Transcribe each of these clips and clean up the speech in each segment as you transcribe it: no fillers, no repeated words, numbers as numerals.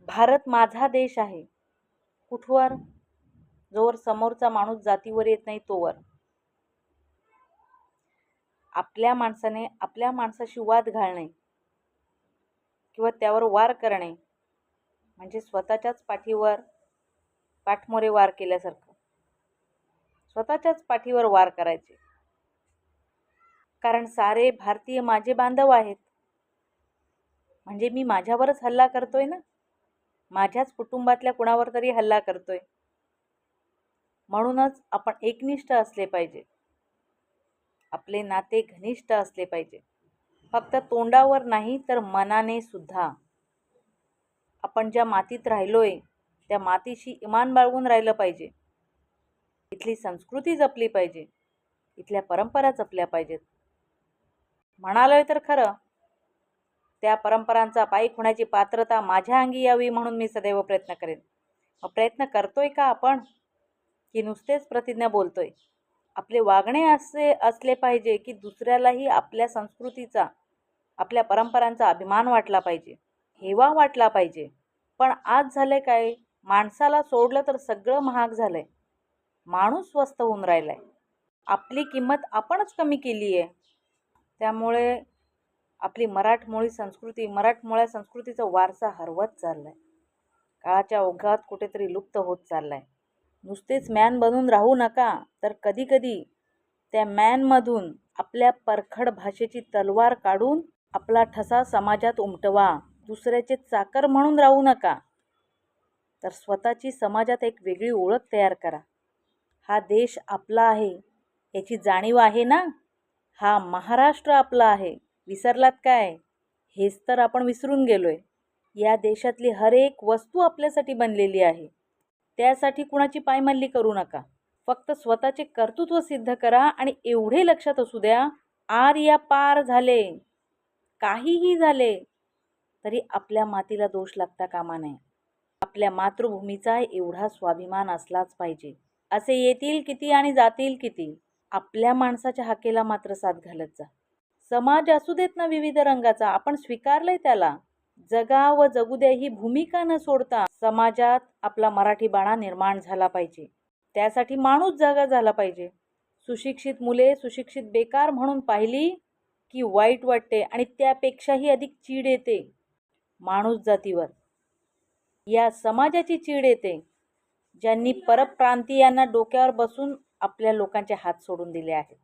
भारत माझा देश आहे. कुठवर? जोवर समोरचा माणूस जातीवर येत नाही तोवर. आपल्या माणसाने आपल्या माणसाशी वाद घालणे किंवा त्यावर वार करणे म्हणजे स्वतःच्याच पाठीवर पाठमोरे वार केल्यासारखं. स्वतःच्याच पाठीवर वार करायचे. कारण सारे भारतीय माझे बांधव आहेत. म्हणजे मी माझ्यावरच हल्ला करतोय ना, माझ्याच कुटुंबातल्या कुणावर तरी हल्ला करतोय. म्हणूनच आपण एकनिष्ठ असले पाहिजे. आपले नाते घनिष्ठ असले पाहिजे. फक्त तोंडावर नाही तर मनाने सुद्धा. आपण ज्या मातीत राहिलोय त्या मातीशी इमान बाळगून राहिलं पाहिजे. इथली संस्कृती जपली पाहिजे. इथल्या परंपरा जपल्या पाहिजेत. म्हणालोय तर खरं, त्या परंपरांचा पायी होण्याची पात्रता माझ्या अंगी यावी म्हणून मी सदैव प्रयत्न करेन. प्रयत्न करतोय का आपण, की नुसतेच प्रतिज्ञा बोलतोय? आपले वागणे असे असले पाहिजे की दुसऱ्यालाही आपल्या संस्कृतीचा, आपल्या परंपरांचा अभिमान वाटला पाहिजे, हेवा वाटला पाहिजे. पण आज झालंय काय, माणसाला सोडलं तर सगळं महाग झालंय. माणूस स्वस्त होऊन राहिलाय. आपली किंमत आपणच कमी केली आहे. त्यामुळे आपली मराठमोळी संस्कृती, मराठमोळ्या संस्कृतीचा वारसा हरवत चाललाय. काळाच्या ओघात कुठेतरी लुप्त होत चाललाय. नुसतेच मॅन बनून राहू नका, तर कधी कधी त्या मॅनमधून आपल्या परखड भाषेची तलवार काढून आपला ठसा समाजात उमटवा. दुसऱ्याचे चाकर म्हणून राहू नका, तर स्वतःची समाजात एक वेगळी ओळख तयार करा. हा देश आपला आहे याची जाणीव आहे ना. हा महाराष्ट्र आपला आहे. विसरलात काय? हेच तर आपण विसरून गेलोय. या देशातली हर एक वस्तू आपल्यासाठी बनलेली आहे. त्यासाठी कुणाची पायमल्ली करू नका. फक्त स्वतःचे कर्तृत्व सिद्ध करा. आणि एवढे लक्षात असू द्या, आर्या पार झाले, काहीही झाले तरी आपल्या मातीला दोष लागता कामा नये. आपल्या मातृभूमीचा एवढा स्वाभिमान असलाच पाहिजे. असे येतील किती आणि जातील किती, आपल्या माणसाच्या हाकेला मात्र साथ घालत जा. समाज असू देत ना विविध रंगाचा, आपण स्वीकारलंय त्याला. जगा व जगू द्या ही भूमिका न सोडता समाजात आपला मराठी बाणा निर्माण झाला पाहिजे. त्यासाठी माणूस जागा झाला पाहिजे. सुशिक्षित मुले सुशिक्षित बेकार म्हणून पाहिली की वाईट वाटते आणि त्यापेक्षाही अधिक चीड येते माणूस जातीवर. या समाजाची चीड येते ज्यांनी परप्रांतीयांना डोक्यावर बसून आपल्या लोकांचे हात सोडून दिले आहेत,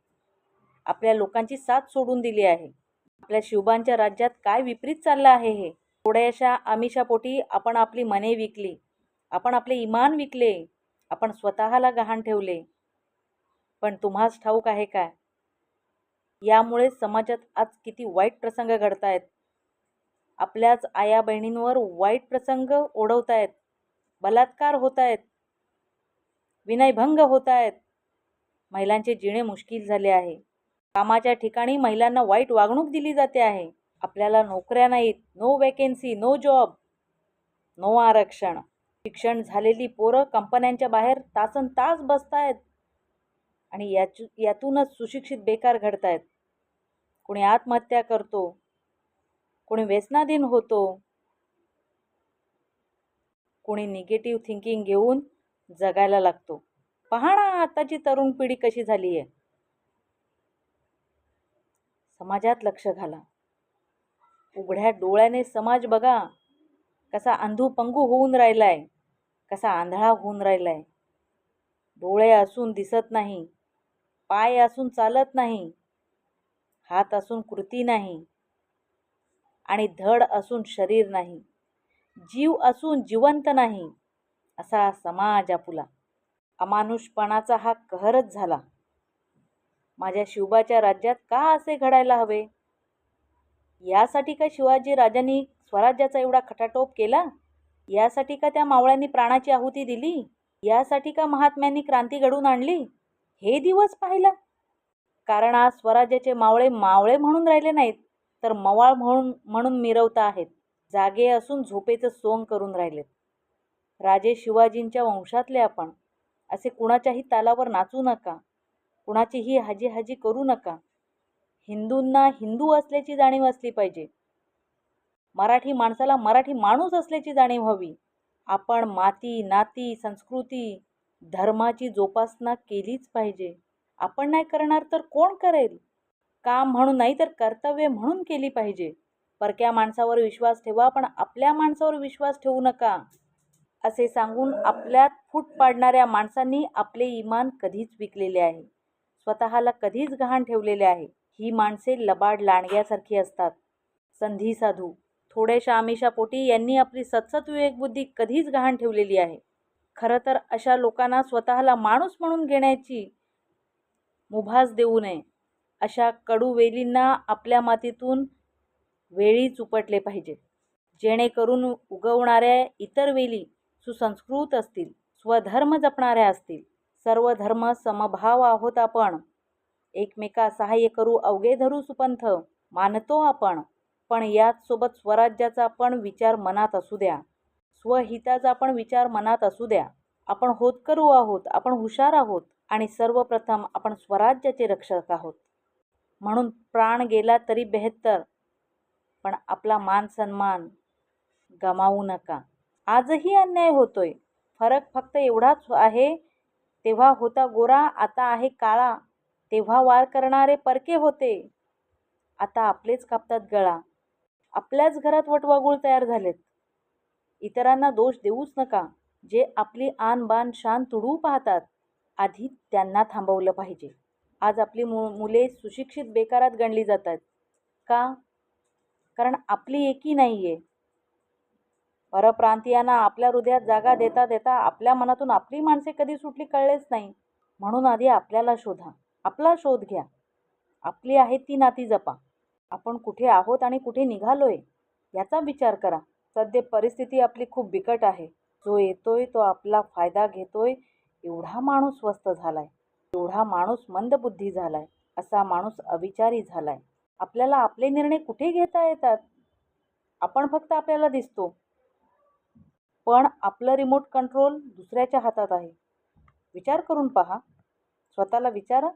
आपल्या लोकांची साथ सोडून दिली आहे. आपल्या शिवबांच्या राज्यात काय विपरीत चाललं आहे हे. थोड्याशा आमिषापोटी आपण आपली मने विकली, आपण आपले इमान विकले, आपण स्वतःला गहाण ठेवले. पण तुम्हास ठाऊक आहे काय, यामुळे समाजात आज किती वाईट प्रसंग घडतायत. आपल्याच आया बहिणींवर वाईट प्रसंग ओढवतायत, बलात्कार होत आहेत, विनयभंग होत आहेत, महिलांचे जिणे मुश्किल झाले आहे. कामाच्या ठिकाणी महिलांना वाईट वागणूक दिली जाते आहे. आपल्याला नोकऱ्या नाहीत, no vacancy, no job, no आरक्षण. शिक्षण झालेली पोरं कंपन्यांच्या बाहेर तासन तास बसतायत आणि यातूनच सुशिक्षित बेकार घडतायत. कोणी आत्महत्या करतो, कोणी व्यसनाधीन होतो, कोणी निगेटिव्ह थिंकिंग घेऊन जगायला लागतो. पहा ना आताची तरुण पिढी कशी झाली आहे. समाजात लक्ष घाला. उघड्या डोळ्याने समाज बघा. कसा अंधुपंगू होऊन राहिलाय, कसा आंधळा होऊन राहिलाय. डोळे असून दिसत नाही, पाय असून चालत नाही, हात असून कृती नाही आणि धड असून शरीर नाही, जीव असून जिवंत नाही, असा समाज आपुला. अमानुषपणाचा हा कहरच झाला. माझ्या शिवबाच्या राज्यात का असे घडायला हवे? यासाठी का शिवाजी राजांनी स्वराज्याचा एवढा खटाटोप केला? यासाठी का त्या मावळ्यांनी प्राणाची आहुती दिली? यासाठी का महात्म्यांनी क्रांती घडवून आणली? हे दिवस पाहिला. कारण आज स्वराज्याचे मावळे मावळे म्हणून राहिले नाहीत, तर मवाळ म्हणून मिरवता आहेत. जागे असून झोपेचं सोंग करून राहिलेत. राजे शिवाजींच्या वंशातले आपण. असे कुणाच्याही तालावर नाचू नका, कुणाचीही हाजी करू नका. हिंदूंना हिंदू असल्याची जाणीव असली पाहिजे. मराठी माणसाला मराठी माणूस असल्याची जाणीव व्हावी. आपण माती, नाती, संस्कृती, धर्माची जोपासना केलीच पाहिजे. आपण नाही करणार तर कोण करेल? काम म्हणून नाही तर कर्तव्य म्हणून केली पाहिजे. परक्या माणसावर विश्वास ठेवा, पण आपल्या माणसावर विश्वास ठेवू नका. असे सांगून आपल्यात फूट पाडणाऱ्या माणसांनी आपले इमान कधीच विकलेले आहे, स्वतःला कधीच गहाण ठेवलेले आहे. ही माणसे लबाड लांडग्यासारखी असतात, संधी साधू. थोड्याशा आमिषापोटी यांनी आपली सतसत विवेकबुद्धी कधीच गहाण ठेवलेली आहे. खरं तर अशा लोकांना स्वतःला माणूस म्हणून घेण्याची मुभास देऊ नये. अशा कडू वेलींना आपल्या मातीतून वेळीच उपटले पाहिजे, जेणेकरून उगवणाऱ्या इतर वेली सुसंस्कृत असतील, स्वधर्म जपणाऱ्या असतील. सर्व धर्म समभाव आहोत आपण, एकमेका सहाय्य करू अवघे धरू सुपंथ मानतो आपण. पण याच सोबत स्वराज्याचा पण विचार मनात असू द्या, स्वहिताचा पण विचार मनात असू द्या. आपण होतकरू आहोत, आपण हुशार आहोत आणि सर्वप्रथम आपण स्वराज्याचे रक्षक आहोत. म्हणून प्राण गेला तरी बेहत्तर, पण आपला मान सन्मान गमावू नका. आजही अन्याय होतोय, फरक फक्त एवढाच आहे, तेव्हा होता गोरा, आता आहे काळा. तेव्हा वार करणारे परके होते, आता आपलेच कापतात गळा. आपल्याच घरात वटवाघूळ तयार झालेत. इतरांना दोष देऊच नका. जे आपली आन बान शान तुडवू पाहतात, आधी त्यांना थांबवलं पाहिजे. आज आपली मुले सुशिक्षित बेकारात गणली जातात का? कारण आपली एकी नाहीये. परप्रांतीयांना आपल्या हृदयात जागा देता देता आपल्या मनातून आपली माणसे कधी सुटली कळलेच नाही. म्हणून आधी आपल्याला शोधा, आपला शोध घ्या, आपली आहेत ती नाती जपा. आपण कुठे आहोत आणि कुठे निघालोय याचा विचार करा. सध्या परिस्थिती आपली खूप बिकट आहे. जो येतोय तो आपला फायदा घेतोय, एवढा माणूस स्वस्त झालाय, एवढा माणूस मंदबुद्धी झालाय, असा माणूस अविचारी झालाय. आपल्याला आपले निर्णय कुठे घेता येतात? आपण फक्त आपल्याला दिसतो, पण आपलं रिमोट कंट्रोल दुसऱ्याच्या हातात आहे. विचार करून पहा, स्वतःला विचारा.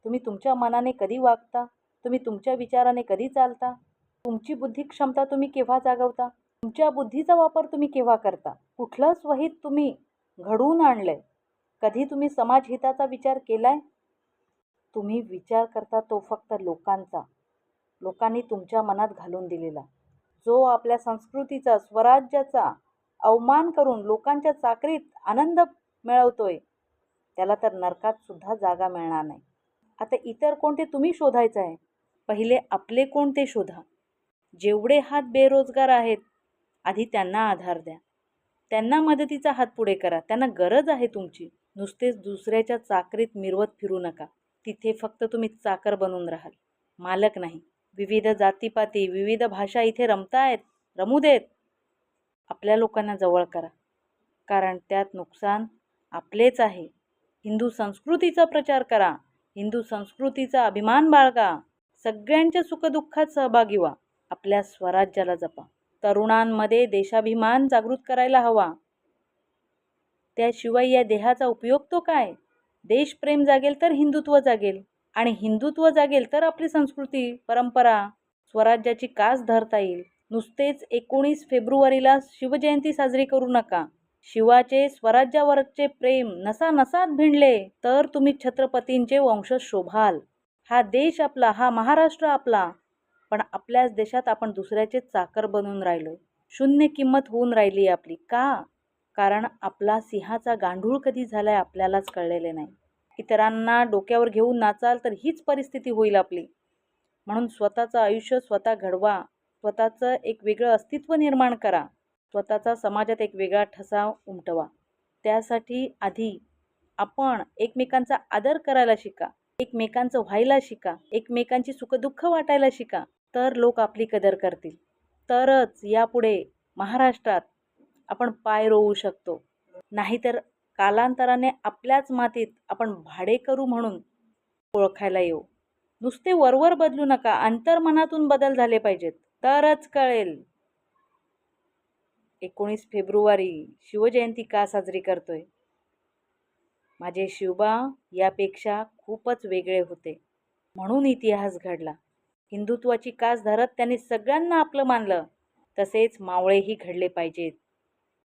तुम्ही तुमच्या मनाने कधी वागता? तुम्ही तुमच्या विचाराने कधी चालता? तुमची बुद्धी क्षमता तुम्ही केव्हा जागवता? तुमच्या बुद्धीचा वापर तुम्ही केव्हा करता? कुठलं स्वहित तुम्ही घडवून आणलंय? कधी तुम्ही समाजहिताचा विचार केलाय? तुम्ही विचार करता तो फक्त लोकांचा, लोकांनी तुमच्या मनात घालून दिलेला. जो आपल्या संस्कृतीचा, स्वराज्याचा अवमान करून लोकांच्या चाकरीत आनंद मिळवतोय, त्याला तर नरकात सुद्धा जागा मिळणार नाही. आता इतर कोणते तुम्ही शोधायचं आहे, पहिले आपले कोणते शोधा. जेवढे हात बेरोजगार आहेत, आधी त्यांना आधार द्या, त्यांना मदतीचा हात पुढे करा. त्यांना गरज आहे तुमची. नुसतेच दुसऱ्याच्या चाकरीत मिरवत फिरू नका. तिथे फक्त तुम्ही चाकर बनून राहाल, मालक नाही. विविध जातीपाती, विविध भाषा इथे रमतायत, रमू देत. आपल्या लोकांना जवळ करा, कारण त्यात नुकसान आपलेच आहे. हिंदू संस्कृतीचा प्रचार करा, हिंदू संस्कृतीचा अभिमान बाळगा, सगळ्यांच्या सुखदुःखात सहभागी व्हा, आपल्या स्वराज्याला जपा. तरुणांमध्ये देशाभिमान जागृत करायला हवा. त्याशिवाय या देहाचा उपयोग तो काय? देशप्रेम जागेल तर हिंदुत्व जागेल, आणि हिंदुत्व जागेल तर आपली संस्कृती, परंपरा, स्वराज्याची कास धरता येईल. नुसतेच 19 फेब्रुवारीला शिवजयंती साजरी करू नका. शिवाचे स्वराज्यावरचे प्रेम नसानसात भिनले तर तुम्ही छत्रपतींचे वंशज शोभाल. हा देश आपला, हा महाराष्ट्र आपला, पण आपल्याच देशात आपण दुसऱ्याचे चाकर बनून राहिलोय. शून्य किंमत होऊन राहिली आपली. का? कारण आपला सिंहाचा गांडूळ कधी झालाय आपल्यालाच कळलेले नाही. इतरांना डोक्यावर घेऊन नाचाल तर हीच परिस्थिती होईल आपली. म्हणून स्वतःचं आयुष्य स्वतः घडवा, स्वतःचं एक वेगळं अस्तित्व निर्माण करा, स्वतःचा समाजात एक वेगळा ठसा उमटवा. त्यासाठी आधी आपण एकमेकांचा आदर करायला शिका, एकमेकांचं व्हायला शिका, एकमेकांची सुखदुःख वाटायला शिका. तर लोक आपली कदर करतील. तरच यापुढे महाराष्ट्रात आपण पाय रोवू शकतो. नाहीतर कालांतराने आपल्याच मातीत आपण भाडेकरू म्हणून ओळखायला येऊ. नुसते वरवर बदलू नका, अंतर्मनातून बदल झाले पाहिजेत, तरच कळेल 19 फेब्रुवारी शिवजयंती का साजरी करतोय. माझे शिवबा यापेक्षा खूपच वेगळे होते, म्हणून इतिहास घडला. हिंदुत्वाची कास धरत त्यांनी सगळ्यांना आपलं मानलं, तसेच मावळेही घडले पाहिजेत.